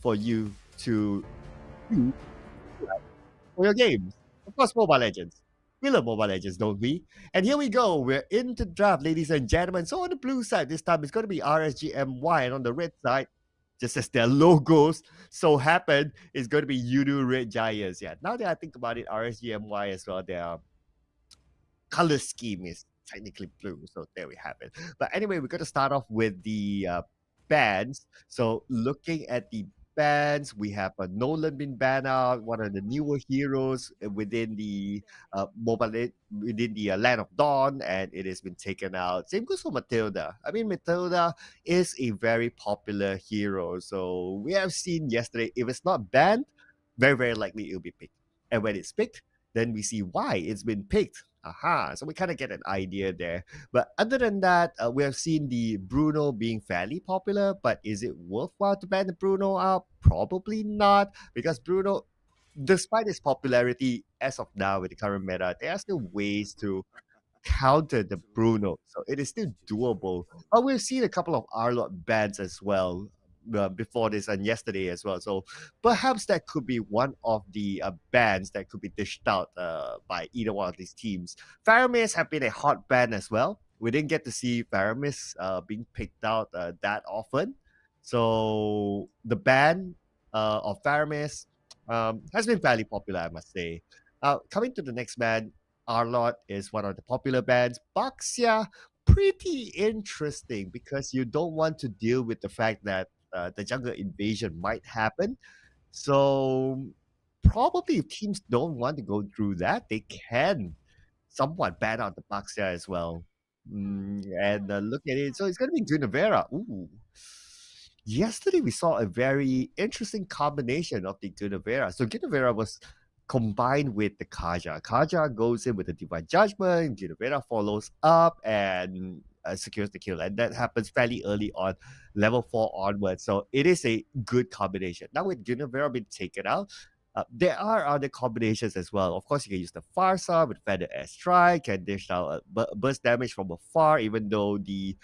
for you to use for your games. Of course, Mobile Legends. We love Mobile Legends, don't we? And here we go. We're into draft, ladies and gentlemen. So on the blue side, this time it's going to be RSGMY, and on the red side, just as their logos so happen, it's going to be YOODO Red Giants. Yeah. Now that I think about it, RSGMY as well, their color scheme is technically blue. So there we have it. But anyway, we're going to start off with the bands. So looking at the bands, we have Nolan been banned out, one of the newer heroes within the within the Land of Dawn, and it has been taken out. Same goes for Matilda. I mean, Matilda is a very popular hero. So we have seen yesterday, if it's not banned, very, very likely it'll be picked. And when it's picked, then we see why it's been picked. Aha, so we kind of get an idea there. But other than that, we have seen the Bruno being fairly popular, but is it worthwhile to ban the Bruno out? Probably not, because Bruno, despite his popularity as of now with the current meta, there are still ways to counter the Bruno. So it is still doable. But we've seen a couple of Arlot bans as well before this and yesterday as well. So perhaps that could be one of the bans that could be dished out by either one of these teams. Faramis have been a hot ban as well. We didn't get to see Faramis being picked out that often. So the ban of Faramis has been fairly popular, I must say. Coming to the next ban, Arlot is one of the popular bands. Baxia, pretty interesting because you don't want to deal with the fact that the jungle invasion might happen. So probably if teams don't want to go through that, they can somewhat ban out the Baxia as well. And look at it. So it's going to be Gunavera. Ooh. Yesterday we saw a very interesting combination of the Gunavera. So Gunavera was combined with the Kaja. Kaja goes in with the Divine Judgment, Gunavera follows up and secures the kill. And that happens fairly early on, level 4 onwards. So it is a good combination. Now with Gunavera being taken out, there are other combinations as well. Of course, you can use the Farsa with Feather Air Strike, can dish out burst damage from afar, even though the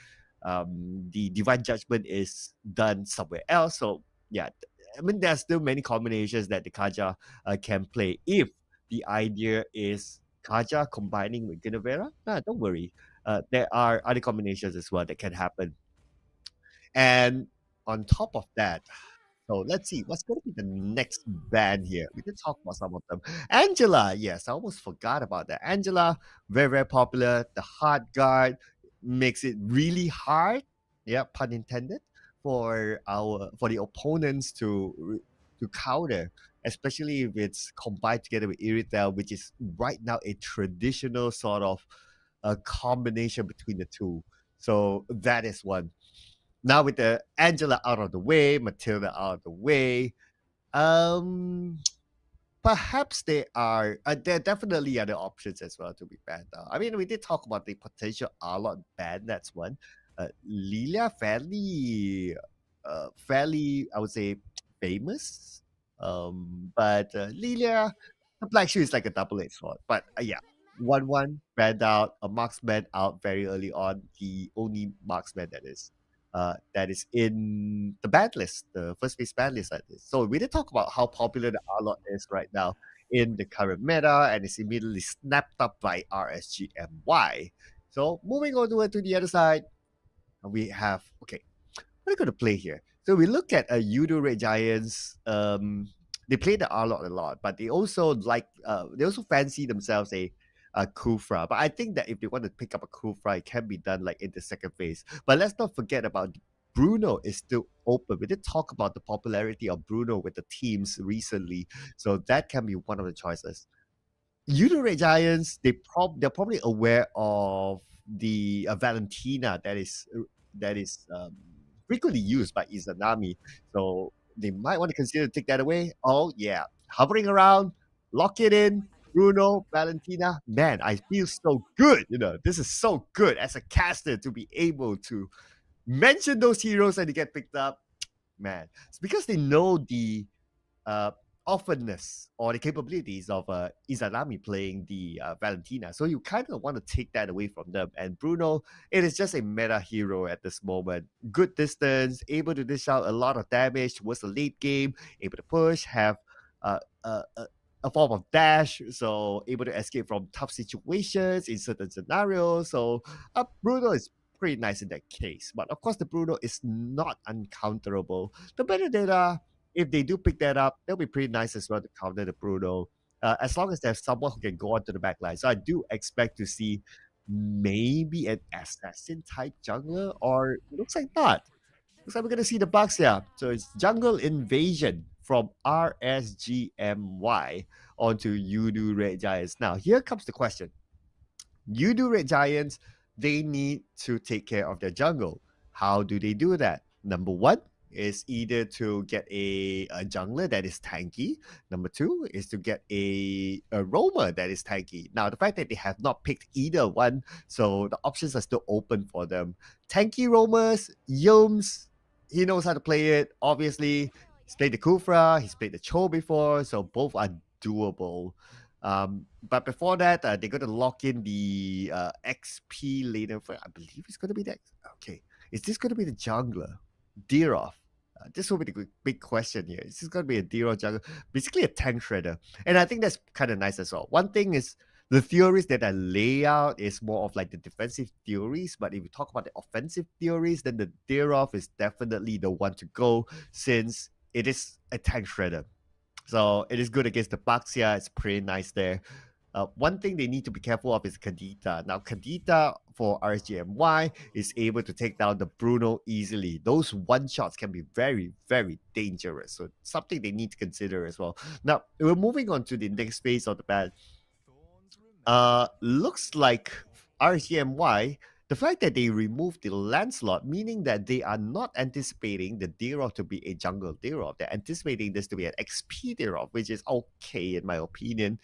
Divine Judgment is done somewhere else. So yeah, I mean, there's still many combinations that the Kaja can play. If the idea is Kaja combining with Ginevera, don't worry. There are other combinations as well that can happen. And on top of that, so let's see what's going to be the next band here. We did talk about some of them. Angela, yes, I almost forgot about that. Angela, very very popular. The hard guard makes it really hard. Yeah, pun intended for the opponents to counter, especially if it's combined together with Iritel, which is right now a traditional sort of a combination between the two. So that is one. Now with the Angela out of the way, Matilda out of the way, um, perhaps there definitely other options as well to be banned out. I mean, we did talk about the potential Arlot ban. That's one. Lilia fairly, I would say, famous. But Lilia, the black shoe is like a double-edged sword. But yeah, 1-1 banned out, a marksman out very early on. The only marksman that is in the ban list, the first phase ban list like this. So we did talk about how popular the Arlot is right now in the current meta, and it's immediately snapped up by RSGMY. So moving on to the other side, we have okay, what are we going to play here? So we look at a YOODO Red Giants. They play the Arlot a lot, but they also they also fancy themselves a Kufra. But I think that if they want to pick up a Kufra, it can be done like in the second phase. But let's not forget about Bruno is still open. We did talk about the popularity of Bruno with the teams recently, so that can be one of the choices. YOODO Red Giants, they're probably aware of the Valentina that is frequently used by Izanami. So they might want to consider to take that away. Oh yeah, hovering around, lock it in. Bruno, Valentina, man, I feel so good. This is so good as a caster to be able to mention those heroes and they get picked up. Man, it's because they know the offenness or the capabilities of Izanami playing the Valentina. So you kind of want to take that away from them. And Bruno, it is just a meta hero at this moment. Good distance, able to dish out a lot of damage towards the late game, able to push, have uh, a form of dash, so able to escape from tough situations in certain scenarios. So Bruno is pretty nice in that case. But of course, the Bruno is not uncounterable. The metadata, if they do pick that up, that'll be pretty nice as well to counter the Bruno. As long as there's someone who can go onto the back line. So I do expect to see maybe an assassin type jungler, or it looks like not. Looks like we're gonna see the Bucks here. So it's Jungle Invasion from RSGMY onto YOODO Red Giants. Now here comes the question. YOODO Red Giants, they need to take care of their jungle. How do they do that? Number one is either to get a jungler that is tanky. Number two is to get a roamer that is tanky. Now, the fact that they have not picked either one, so the options are still open for them. Tanky roamers, Yums, he knows how to play it. Obviously, he's played the Kufra, he's played the Cho before, so both are doable. But before that, they're going to lock in the XP later. I believe it's going to be that. Okay, is this going to be the jungler? Dirov. This will be the big question here. Is this going to be a Dirov jungler? Basically a tank shredder. And I think that's kind of nice as well. One thing is the theories that I lay out is more of like the defensive theories. But if you talk about the offensive theories, then the Dirov is definitely the one to go since it is a tank shredder. So it is good against the Bucks here. It's pretty nice there. One thing they need to be careful of is Kadita. Now, Kadita for RSGMY is able to take down the Bruno easily. Those one-shots can be very, very dangerous. So something they need to consider as well. Now, we're moving on to the next phase of the ban. Looks like RSGMY, the fact that they removed the Lancelot, meaning that they are not anticipating the Dirov to be a jungle Dirov. They're anticipating this to be an XP Dirov, which is okay in my opinion.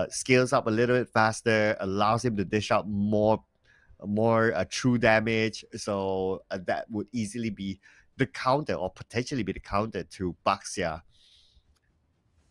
Scales up a little bit faster, allows him to dish out more true damage. So that would easily be the counter, or potentially be the counter to Baxia.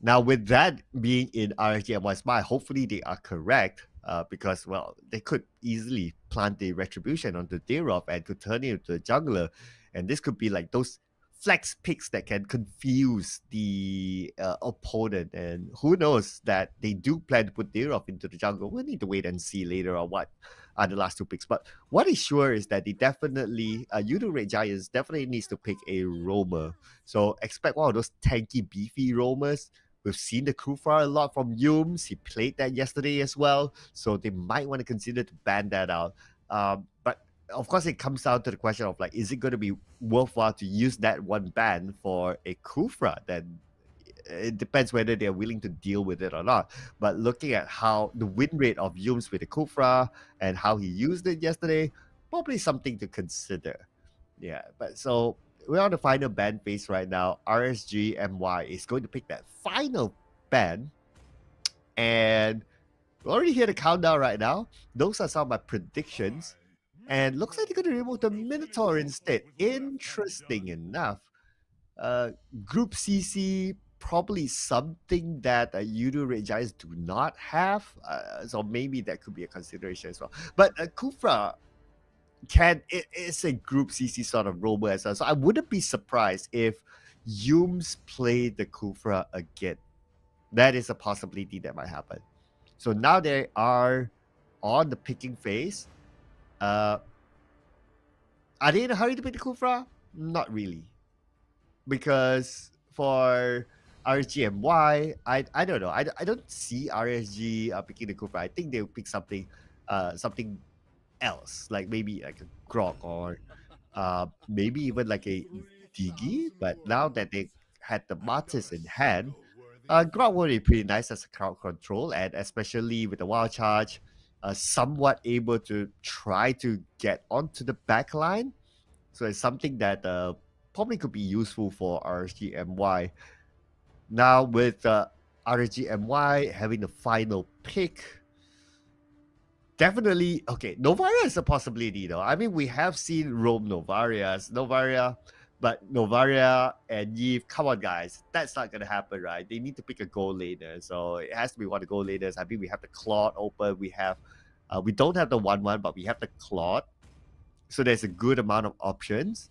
Now, with that being in RSGMY's mind, hopefully they are correct. Because, well, they could easily plant the retribution onto Dirov and could turn it into a jungler. And this could be like those flex picks that can confuse the opponent. And who knows that they do plan to put Dirov into the jungle. We'll need to wait and see later on what are the last two picks. But what is sure is that they definitely, YOODO Red Giants definitely needs to pick a roamer. So expect one of those tanky, beefy roamers. We've seen the Kufra a lot from Yums. He played that yesterday as well. So they might want to consider to ban that out. But of course, it comes down to the question of like, is it going to be worthwhile to use that one ban for a Kufra? Then it depends whether they're willing to deal with it or not. But looking at how the win rate of Yums with the Kufra and how he used it yesterday, probably something to consider. Yeah, but so we're on the final ban phase right now. RSGMY is going to pick that final ban. And we already hear the countdown right now. Those are some of my predictions. And looks like they're going to remove the Minotaur instead. Interesting enough. Group CC, probably something that YOODO Red Giants do not have. So maybe that could be a consideration as well. But Kufra, it is a group CC sort of roamer as well. So I wouldn't be surprised if Yums played the Kufra again. That is a possibility that might happen. So now they are on the picking phase. Are they in a hurry to pick the Kufra? Not really. Because for RSGMY, I don't know. I don't see RSG picking the Kufra. I think they'll pick something else, like maybe like a Grok or maybe even like a Digi. But now that they had the Martis in hand, Grok would be pretty nice as a crowd control, and especially with the wild charge, somewhat able to try to get onto the back line. So it's something that probably could be useful for RSGMY. Now with RSGMY having the final pick, definitely, okay, Novaria is a possibility though. I mean, we have seen Rome Novarias. Novaria But Novaria and Yves, come on, guys. That's not going to happen, right? They need to pick a goal later. So it has to be one of the goal laters. I mean, we have the Claude open. We don't have the 1-1, but we have the Claude. So there's a good amount of options.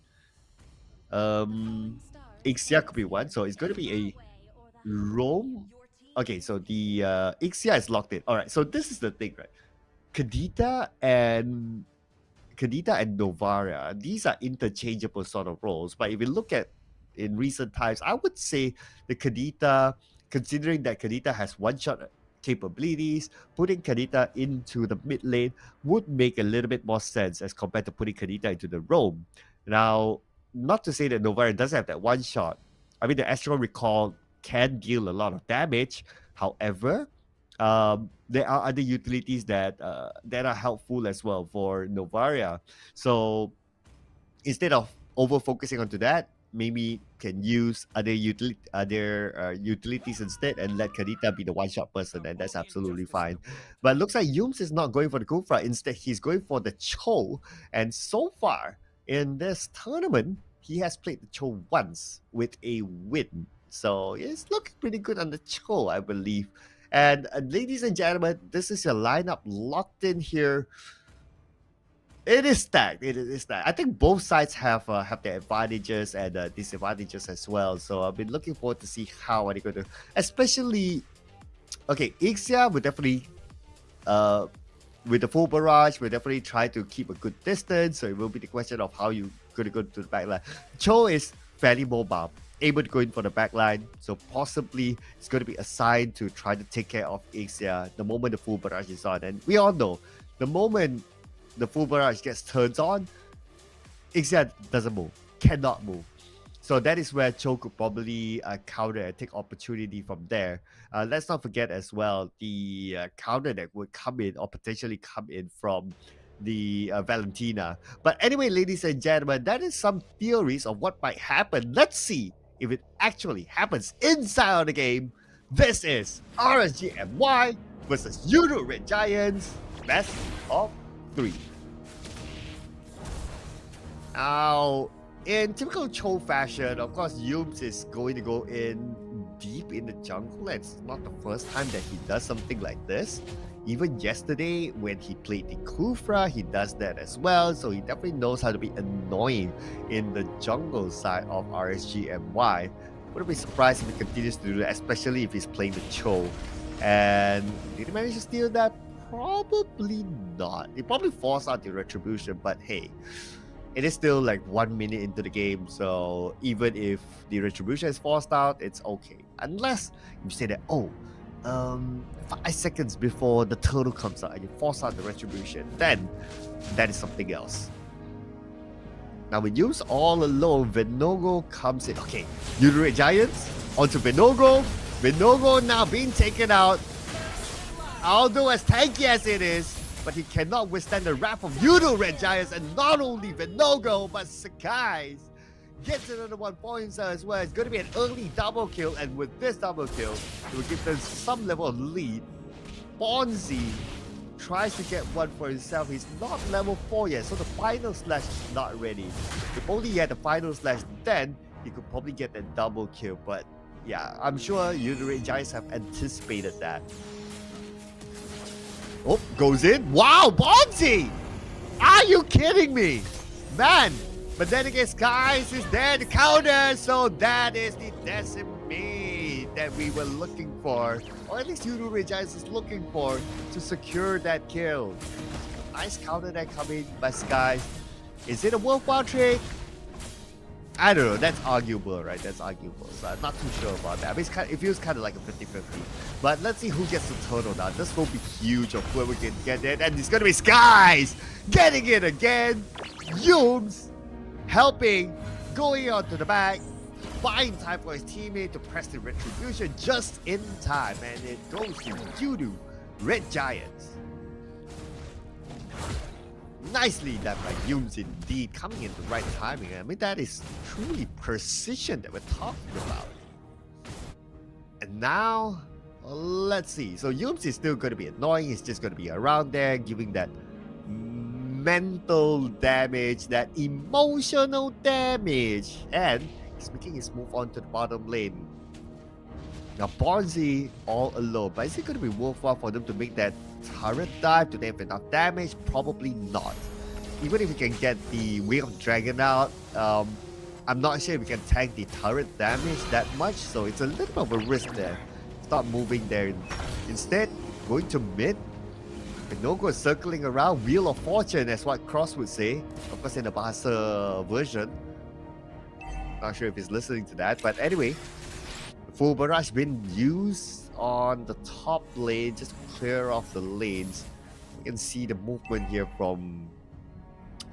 Ixia could be one. So it's going to be a Rome. Okay, so the Ixia is locked in. All right, so this is the thing, right? Kadita and Novara, these are interchangeable sort of roles. But if you look at in recent times, I would say the Kadita, considering that Kadita has one-shot capabilities, putting Kadita into the mid lane would make a little bit more sense as compared to putting Kadita into the roam. Now, not to say that Novara doesn't have that one shot. I mean, the Astral Recall can deal a lot of damage. However, there are other utilities that are helpful as well for Novaria. So instead of over focusing onto that, maybe can use other utilities instead and let Kadita be the one shot person, and that's absolutely fine. But looks like Yums is not going for the Kufra. Instead, he's going for the Cho. And so far in this tournament, he has played the Cho once with a win. So it's looking pretty good on the Cho, I believe. And ladies and gentlemen, this is your lineup locked in here. It is stacked. It is stacked. I think both sides have their advantages and disadvantages as well. So I've been looking forward to see how are they going to, especially, okay, Ixia will definitely, with the full barrage, will definitely try to keep a good distance. So it will be the question of how you going to go to the backline. Cho is fairly mobile, able to go in for the backline, so possibly it's going to be assigned to try to take care of Ixia the moment the full barrage is on. And we all know, the moment the full barrage gets turned on, Ixia doesn't move, cannot move. So that is where Cho could probably counter and take opportunity from there. Let's not forget as well the counter that would come in or potentially come in from the Valentina. But anyway, ladies and gentlemen, that is some theories of what might happen. Let's see if it actually happens inside of the game. This is RSG MY versus YOODO Red Giants, best of 3. Now, in typical Cho fashion, of course, Yums is going to go in deep in the jungle. It's not the first time that he does something like this. Even yesterday, when he played the Kufra, he does that as well. So he definitely knows how to be annoying in the jungle side of RSG MY. Wouldn't be surprised if he continues to do that, especially if he's playing the Cho. And did he manage to steal that? Probably not. He probably forced out the retribution, but hey, it is still like 1 minute into the game, so even if the retribution is forced out, it's okay. Unless you say that, 5 seconds before the turtle comes out and you force out the retribution, then that is something else. Now with Yums all alone, Venogo comes in. Okay, YOODO Red Giants onto Venogo. Venogo now being taken out. Although as tanky as it is, but he cannot withstand the wrath of YOODO Red Giants, and not only Venogo, but Sakai gets another 1 point as well. It's going to be an early double kill, and with this double kill, it will give them some level of lead. Bonzi tries to get one for himself. He's not level 4 yet, so the final slash is not ready. If only he had the final slash, then he could probably get that double kill. But yeah, I'm sure YOODO Red Giants have anticipated that. Oh, goes in. Wow, Bonzi! Are you kidding me? Man, but then again, Skies is there to counter, so that is the decimate that we were looking for, or at least YOODO Red Giants is looking for to secure that kill. Nice counter that coming by Skies. Is it a worthwhile trade? I don't know, that's arguable, right? That's arguable, so I'm not too sure about that. I mean, it feels kind of like a 50-50. But let's see who gets the turtle now. This will be huge of whoever can get it, and it's going to be Skies getting it again. Yums helping, going on to the back, buying time for his teammate to press the retribution just in time, and it goes to YOODO Red Giants. Nicely done by Yums indeed, coming in the right timing. I mean, that is truly precision that we're talking about. And now, let's see. So Yums is still going to be annoying. He's just going to be around there, giving that mental damage, that emotional damage. And he's making his move on to the bottom lane. Now Bonzi all alone, but is it going to be worthwhile for them to make that turret dive? Do they have enough damage? Probably not. Even if we can get the Wing of Dragon out, I'm not sure if we can tank the turret damage that much, so it's a little bit of a risk there. Start moving there. Instead, going to mid. Binogo is circling around, Wheel of Fortune, as what Cross would say. Of course, in the Bahasa version. Not sure if he's listening to that, but anyway. Full Barrage been used on the top lane, just to clear off the lanes. You can see the movement here from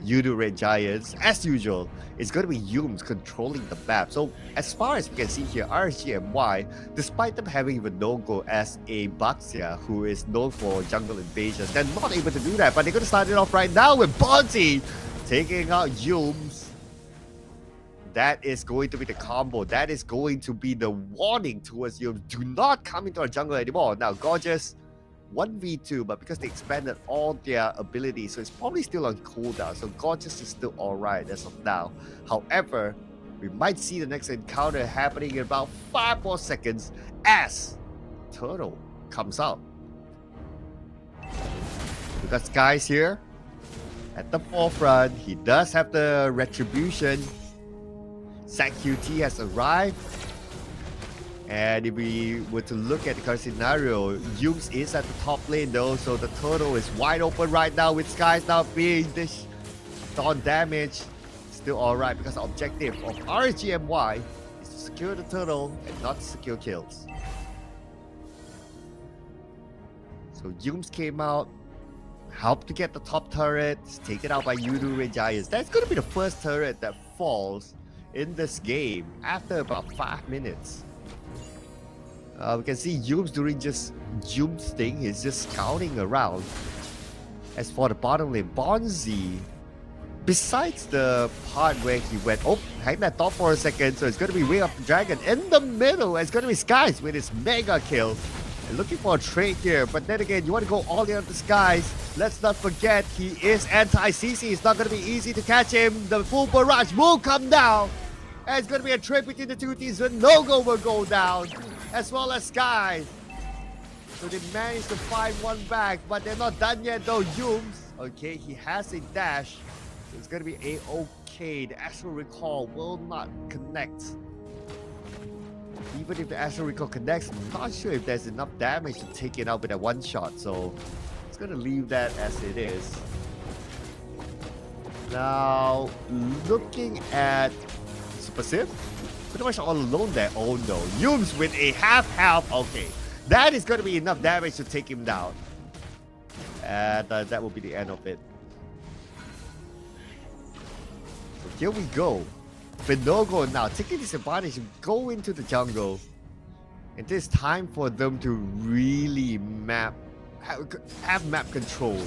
YOODO Red Giants. As usual, it's going to be Yums controlling the map. So as far as we can see here, RSG and Y, despite them having Vinogo as a Baxia who is known for jungle invasions, they're not able to do that. But they're going to start it off right now with Bonzi taking out Yums. That is going to be the combo. That is going to be the warning towards you. Do not come into our jungle anymore. Now, Gorgeous, 1v2, but because they expanded all their abilities, so it's probably still on cooldown. So Gorgeous is still alright as of now. However, we might see the next encounter happening in about 5 more seconds as Turtle comes out. We got Skies here at the forefront. He does have the Retribution. Zac QT has arrived, and if we were to look at the current scenario, Yums is at the top lane though, so the Turtle is wide open right now with Skies now being this on damage. Still alright because the objective of RSGMY is to secure the Turtle and not secure kills. So Yums came out, helped to get the top turret, taken out by YOODO Red Giants. That's going to be the first turret that falls in this game after about 5 minutes. We can see Yums doing just Yums thing. He's just scouting around. As for the bottom lane, Bonzi, besides the part where he went, hang that thought for a second, so it's going to be Wing of the Dragon in the middle. It's going to be Skies with his mega kill. And looking for a trade here, but then again, you want to go all the way up the Skies. Let's not forget, he is anti-CC. It's not going to be easy to catch him. The full barrage will come down. And it's going to be a trade between the two teams. The no-go will go down, as well as Skies. So they managed to find one back, but they're not done yet though. Yums, okay, he has a dash. So it's going to be a-okay. The Astral Recall will not connect. Even if the Astral Recall connects, I'm not sure if there's enough damage to take it out with a one shot. So it's going to leave that as it is. Now, looking at Passive, pretty much all alone there. Oh no, Yums with a half health. Okay, that is going to be enough damage to take him down, and that will be the end of it. So here we go. Binogo now taking this advantage to go into the jungle, and it's time for them to really have map control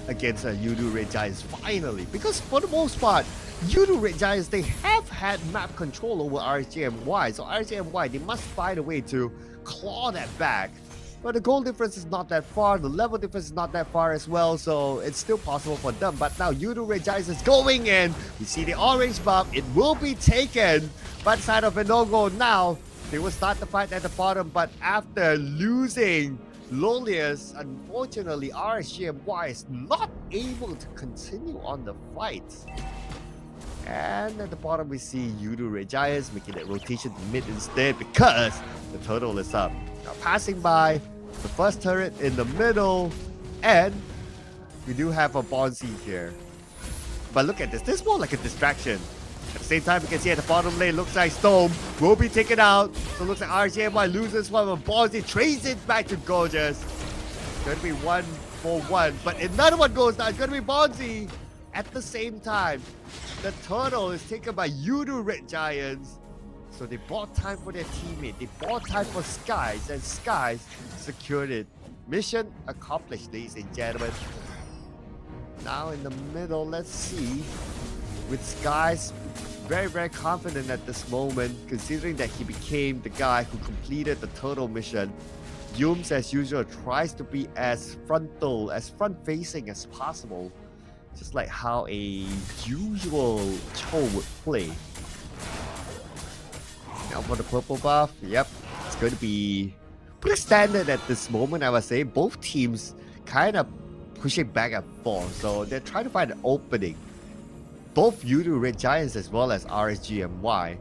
against YOODO Red Giants finally, because for the most part, YOODO Red Giants, they have had map control over RSGMY, so RSGMY, they must find a way to claw that back. But the goal difference is not that far, the level difference is not that far as well, so it's still possible for them. But now YOODO Red Giants is going in. We see the orange buff, it will be taken by the side of Binogo. Now, they will start the fight at the bottom, but after losing Lolius, unfortunately, RSGMY is not able to continue on the fight. And at the bottom, we see YOODO Red Giants making that rotation to mid instead because the Turtle is up. Now passing by the first turret in the middle, and we do have a Bonzi here. But look at this. This is more like a distraction. At the same time, you can see at the bottom lane, looks like Storm will be taken out. So it looks like RSGMY loses one, but Bonzi trades it back to Gorgeous. It's going to be 1-for-1, but another one goes down. It's going to be Bonzi. At the same time, the Turtle is taken by YOODO Red Giants. So they bought time for their teammate. They bought time for Skies, and Skies secured it. Mission accomplished, ladies and gentlemen. Now in the middle, let's see. With Skies very, very confident at this moment, considering that he became the guy who completed the Turtle mission. Yums, as usual, tries to be as frontal, as front-facing as possible. Just like how a usual Cho would play. Now for the purple buff, yep, it's going to be pretty standard at this moment, I would say. Both teams kind of pushing back and forth, so they're trying to find an opening. Both YOODO Red Giants as well as RSG and Y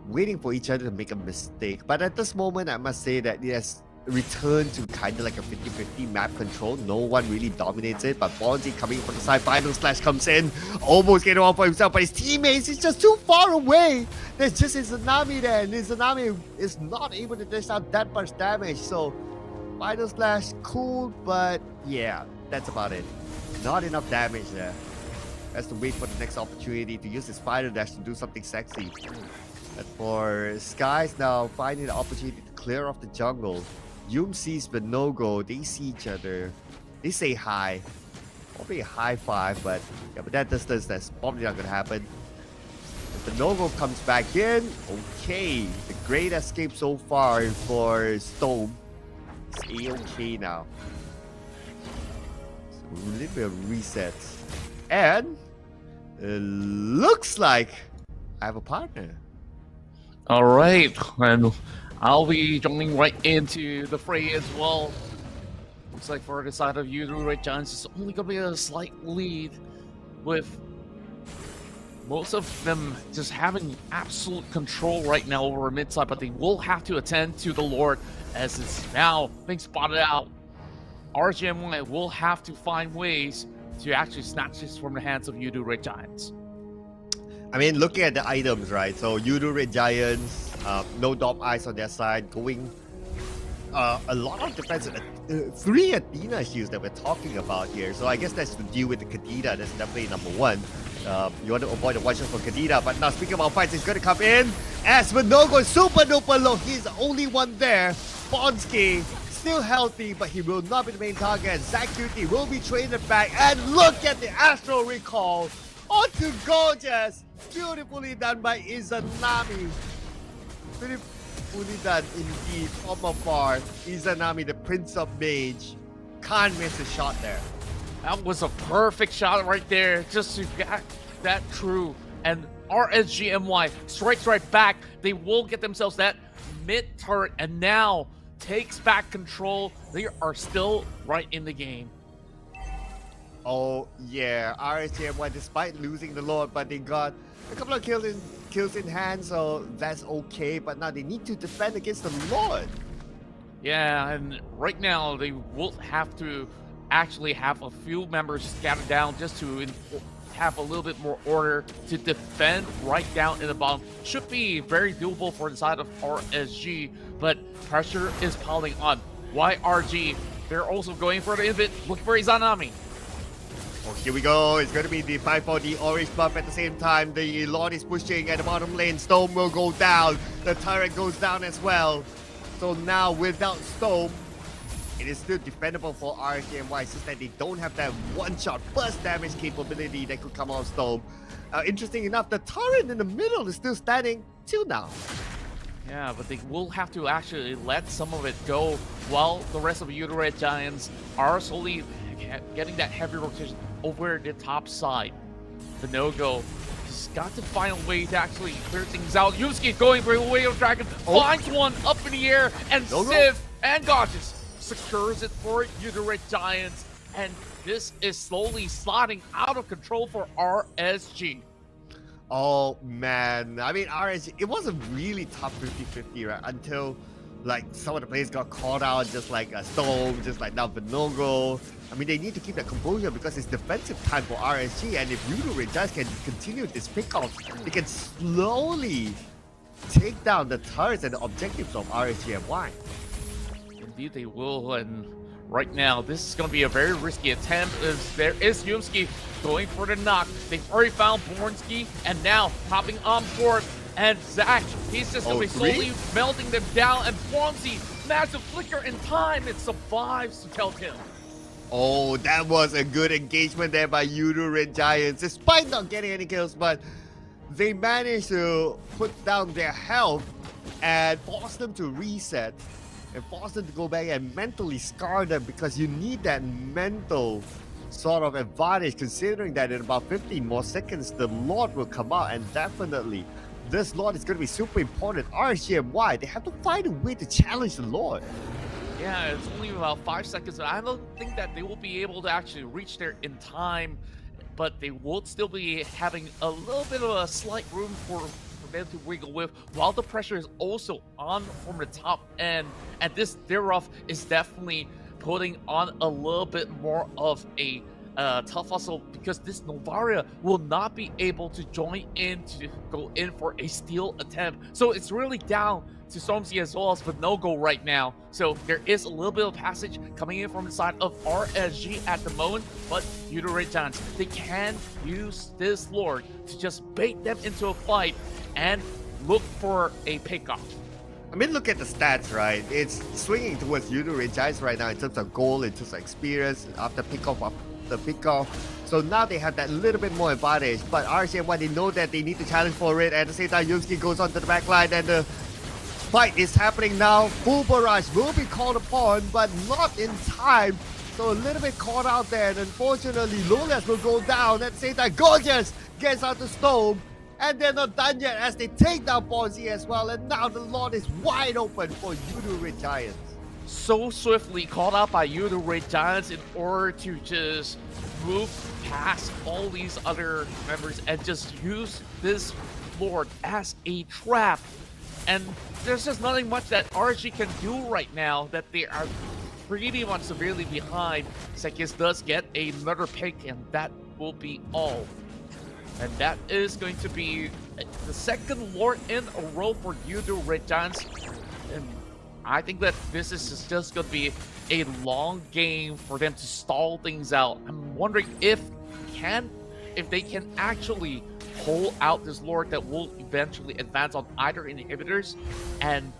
waiting for each other to make a mistake. But at this moment, I must say that it has returned to kind of like a 50-50 map control. No one really dominates it, but Bonzi coming from the side, Final Slash comes in, almost getting off for himself, but his teammates is just too far away. There's just Izanami there, and Izanami is not able to dish out that much damage. So Final Slash, cool, but yeah, that's about it. Not enough damage there. Has to wait for the next opportunity to use his Final Dash to do something sexy. As for Skies now finding the opportunity to clear off the jungle. Yum sees Benogo, they see each other. They say hi. Probably a high five, but yeah, but that distance, that's probably not gonna happen. If Benogo comes back in, okay. The great escape so far for Stone. It's A-okay now. So a little bit of resets. And it looks like I have a partner. All right, and I'll be joining right into the fray as well. Looks like for the side of YOODO Red Giants, it's only going to be a slight lead, with most of them just having absolute control right now over mid side, but they will have to attend to the Lord as it's now being spotted out. RGMY will have to find ways to actually snatch this from the hands of YOODO Red Giants. I mean, looking at the items, right? So YOODO Red Giants, no Dom Eyes on their side, going a lot of defense. 3 Athena shields that we're talking about here. So I guess that's to deal with the Kadena. That's definitely number one. You want to avoid the one shot for Kadena. But now speaking about fights, he's going to come in. As Minogo is super duper low. He's the only one there. Bonsky still healthy, but he will not be the main target. Zach Duty will be traded back. And look at the Astral Recall onto Gorgeous. Beautifully done by Izanami. Beautifully done indeed. From afar, Izanami, the Prince of Mage, can't miss a shot there. That was a perfect shot right there, just to get that true. And RSGMY strikes right back. They will get themselves that mid turret, and now takes back control. They are still right in the game. Oh yeah, RSGMY, despite losing the Lord, but they got a couple of kills in hand, so that's okay. But now they need to defend against the Lord. Yeah, and right now they will have to actually have a few members scattered down just to have a little bit more order to defend right down in the bottom. Should be very doable for the side of RSG, but pressure is piling on. YRG, they're also going for the invite, looking for Izanami. Oh, here we go. It's going to be the 5-4D orange buff at the same time. The Lord is pushing at the bottom lane. Storm will go down. The turret goes down as well. So now without Storm, it is still defendable for RSGMY, since that they don't have that one-shot burst damage capability that could come out of Storm. Interesting enough, the turret in the middle is still standing till now. Yeah, but they will have to actually let some of it go while the rest of the YOODO Red Giants are slowly getting that heavy rotation over the top side. The no-go has got to find a way to actually clear things out. Yusuke going for the way of Dragon, finds one up in the air, and Civ and Gorgeous secures it for YOODO Red Giants, and this is slowly sliding out of control for RSG. Oh man, I mean RSG, it was a really tough 50-50, right? Until like some of the players got caught out, just like a Storm, just like now Vinogo. I mean, they need to keep that composure because it's defensive time for RSG, and if YOODO Red Giants can continue this pick-off, they can slowly take down the turrets and the objectives of RSGMY. Indeed they will, and right now this is going to be a very risky attempt, as there is Yumski going for the knock. They've already found Bornsky, and now hopping on board, and Zach, he's just going to be slowly melting them down, and Bornsky, massive flicker in time, it survives to tell him. Oh, that was a good engagement there by YOODO Red Giants, despite not getting any kills, but they managed to put down their health and force them to reset and force them to go back and mentally scar them, because you need that mental sort of advantage, considering that in about 15 more seconds, the Lord will come out, and definitely this Lord is going to be super important. RSGMY, they have to find a way to challenge the Lord. Yeah, it's only about 5 seconds. I don't think that they will be able to actually reach there in time, but they will still be having a little bit of a slight room for them to wiggle with, while the pressure is also on from the top end. And this Theroth is definitely putting on a little bit more of a tough hustle, because this Novaria will not be able to join in to go in for a steal attempt. So it's really down to Stormzy as well as Vinogo right now. So there is a little bit of passage coming in from the side of RSG at the moment, but YOODO Red Giants, they can use this Lord to just bait them into a fight and look for a pickoff. I mean, look at the stats, right? It's swinging towards YOODO Red Giants right now in terms of goal, in terms of experience after pickoff. So now they have that little bit more advantage. But RSGMY, they know that they need to challenge for it. At the same time, Yumski goes onto the back line, and the fight is happening now. Full barrage will be called upon, but not in time. So a little bit caught out there, and unfortunately, Lolias will go down. At the same time, Gorgeous gets out the Storm. And they're not done yet as they take down Bonzi as well. And now the Lord is wide open for YOODO Red Giants. So swiftly called out by YOODO Red Giants in order to just move past all these other members and just use this Lord as a trap. And there's just nothing much that RSG can do right now, that they are pretty much severely behind. Sekis does get another pick, and that will be all. And that is going to be the second Lord in a row for YOODO Red Giants. And I think that this is just going to be a long game for them to stall things out. I'm wondering if they can actually pull out this Lord that will eventually advance on either inhibitors. And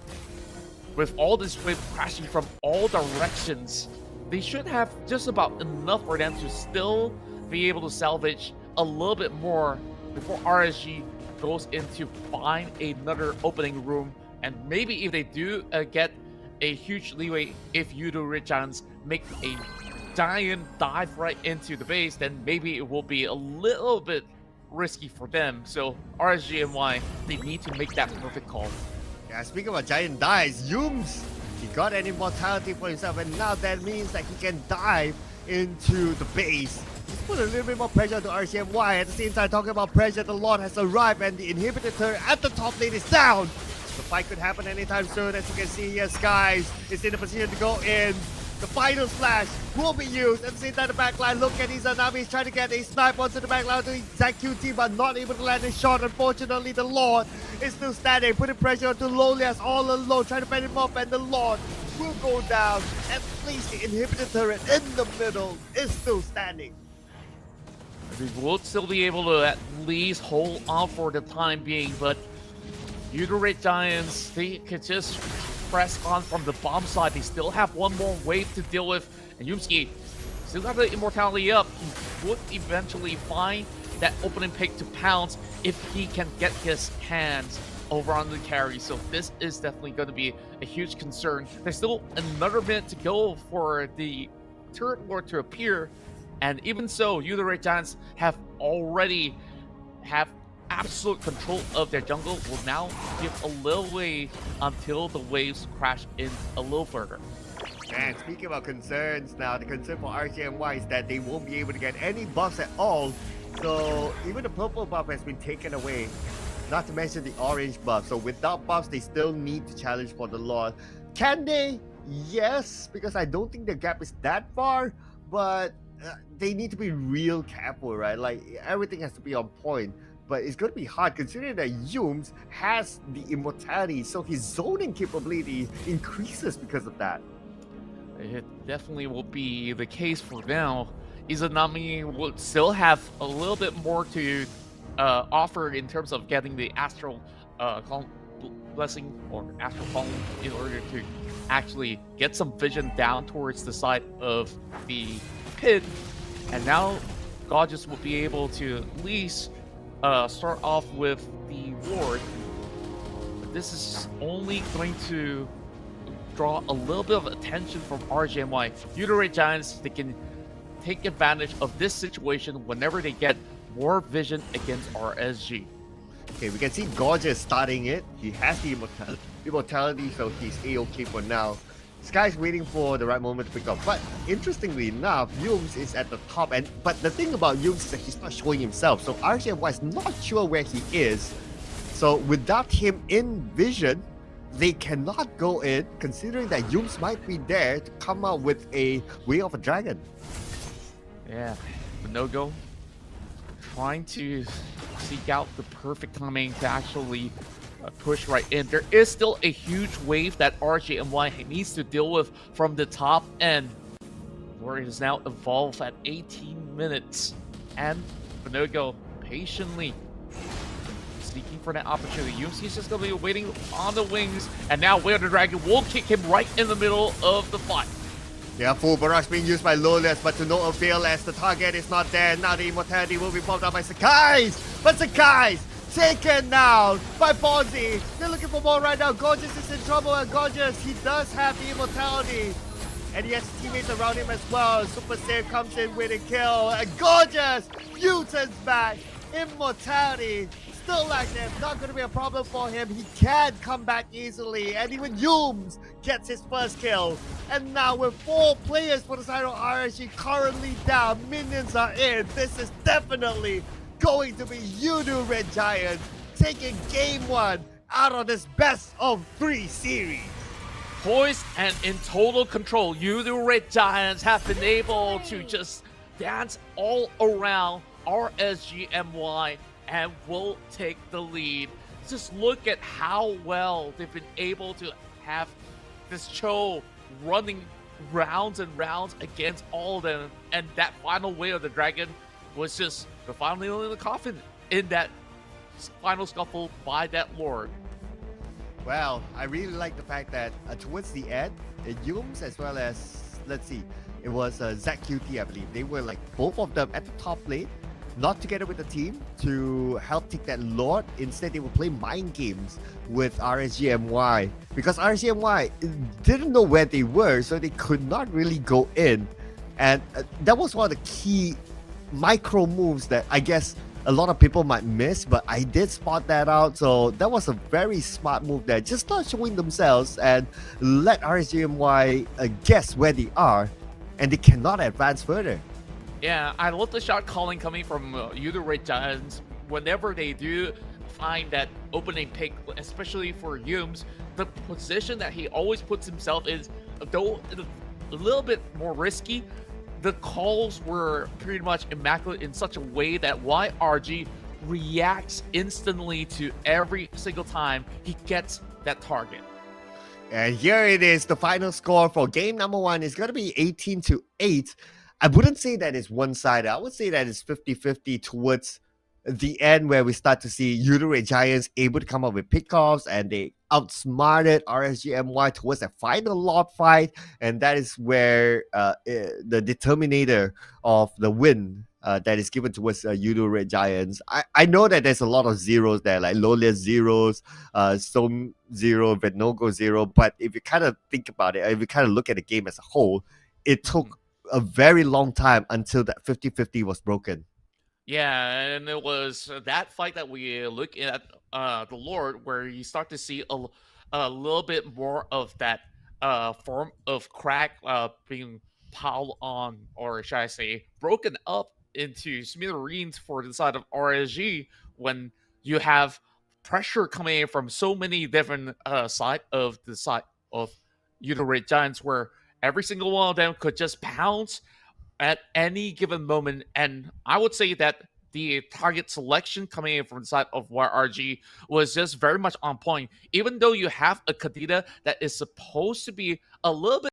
with all this wave crashing from all directions, they should have just about enough for them to still be able to salvage a little bit more before RSG goes in to find another opening room. And maybe if they do get a huge leeway, if YOODO Red Giants make a giant dive right into the base, then maybe it will be a little bit risky for them. So RSGMY, they need to make that perfect call. Yeah, speaking about giant dives, Yums, he got an immortality for himself, and now that means that he can dive into the base. Let's put a little bit more pressure to RCMY. At the same time, talking about pressure, the Lord has arrived, and the inhibitor turret at the top lane is down. The fight could happen anytime soon. As you can see here, Skies is in a position to go in. The final slash will be used. At the same time, the backline, look at Izanami. He's trying to get a snipe onto the backline to exact QT, but not able to land a shot. Unfortunately, the Lord is still standing, putting pressure onto Lolias all alone, trying to bend him up, and the Lord will go down. At least the inhibitor turret in the middle is still standing. They will still be able to at least hold on for the time being, but YOODO Red Giants, they could just press on from the bomb side. They still have one more wave to deal with, and Yumski still got the immortality up. He would eventually find that opening pick to pounce if he can get his hands over on the carry. So this is definitely going to be a huge concern. There's still another minute to go for the turret lord to appear, and even so, YOODO Red Giants have already absolute control of their jungle. Will now give a little way until the waves crash in a little further. And speaking about concerns now, the concern for RCMY is that they won't be able to get any buffs at all. So even the purple buff has been taken away, not to mention the orange buff. So without buffs, they still need to challenge for the Lord. Can they? Yes, because I don't think the gap is that far, but they need to be real careful, right? Like, everything has to be on point. But it's going to be hard considering that Yums has the immortality, so his zoning capability increases because of that. It definitely will be the case for now. Izanami will still have a little bit more to offer in terms of getting the Astral Blessing or Astral Column in order to actually get some vision down towards the side of the pit. And now Gorgeous will be able to at least start off with the ward. But this is only going to draw a little bit of attention from RGMY. YOODO Red Giants, they can take advantage of this situation whenever they get more vision against RSG. Okay, we can see Gorgeous starting it. He has the immortality, so he's A-okay for now. This guy's waiting for the right moment to pick up. But interestingly enough, Yums is at the top. But the thing about Yums is that he's not showing himself. So RSG is not sure where he is. So without him in vision, they cannot go in, considering that Yums might be there to come out with a Way of a Dragon. Yeah, but no go. Trying to seek out the perfect timing to actually push right in. There is still a huge wave that RJMY needs to deal with from the top end, where it is now evolved at 18 minutes. And Bonogo patiently seeking for that opportunity. Yumsi's just going to be waiting on the wings, and now Way of the Dragon will kick him right in the middle of the fight. Yeah, full barrage being used by Lawless, but to no avail as the target is not there. Now the immortality will be popped out by Sakai's, but Sakai's taken down by Fonzie. They're looking for more right now. Gorgeous is in trouble, and Gorgeous, he does have the immortality. And he has teammates around him as well. Super Saiyan comes in with a kill, and Gorgeous U-turns back. Immortality still like that, not going to be a problem for him. He can come back easily, and even Yums gets his first kill. And now with 4 players for the side of RSG currently down, minions are in. This is definitely going to be YOODO Red Giant taking game 1 out of this best of 3 series. Poised and in total control, YOODO Red Giants have been able to just dance all around RSGMY and will take the lead. Just look at how well they've been able to have this show running rounds and rounds against all of them, and that final Way of the Dragon was just the final nail in the coffin in that final scuffle by that Lord. Well, I really like the fact that towards the end, Yums as well as, let's see, it was ZQT, I believe. They were like both of them at the top lane, not together with the team to help take that Lord. Instead, they would play mind games with RSGMY because RSGMY didn't know where they were, so they could not really go in. And that was one of the key micro moves that I guess a lot of people might miss, but I did spot that out. So that was a very smart move there. Just not showing themselves and let RSGMY guess where they are, and they cannot advance further. Yeah, I love the shot calling coming from YOODO Red Giants. Whenever they do find that opening pick, especially for Yums, the position that he always puts himself is, though a little bit more risky, the calls were pretty much immaculate in such a way that YRG reacts instantly to every single time he gets that target. And here it is, the final score for game number 1 is going to be 18-8. I wouldn't say that it's one-sided. I would say that it's 50-50 towards the end, where we start to see YOODO Red Giants able to come up with pickoffs, and they outsmarted RSGMY towards that final Lord fight, and that is where the determinator of the win that is given towards YOODO Red Giants. I know that there's a lot of zeros there, like Lolia's zeros, Som 0, Venogo 0, but if you kind of think about it, if you kind of look at the game as a whole, it took a very long time until that 50-50 was broken. Yeah, and it was that fight that we look at the Lord, where you start to see a little bit more of that form of crack being piled on, or should I say, broken up into smithereens for the side of RSG, when you have pressure coming in from so many different side of YOODO Red Giants, where every single one of them could just pounce at any given moment. And I would say that the target selection coming in from the side of YRG was just very much on point. Even though you have a Kadita that is supposed to be a little bit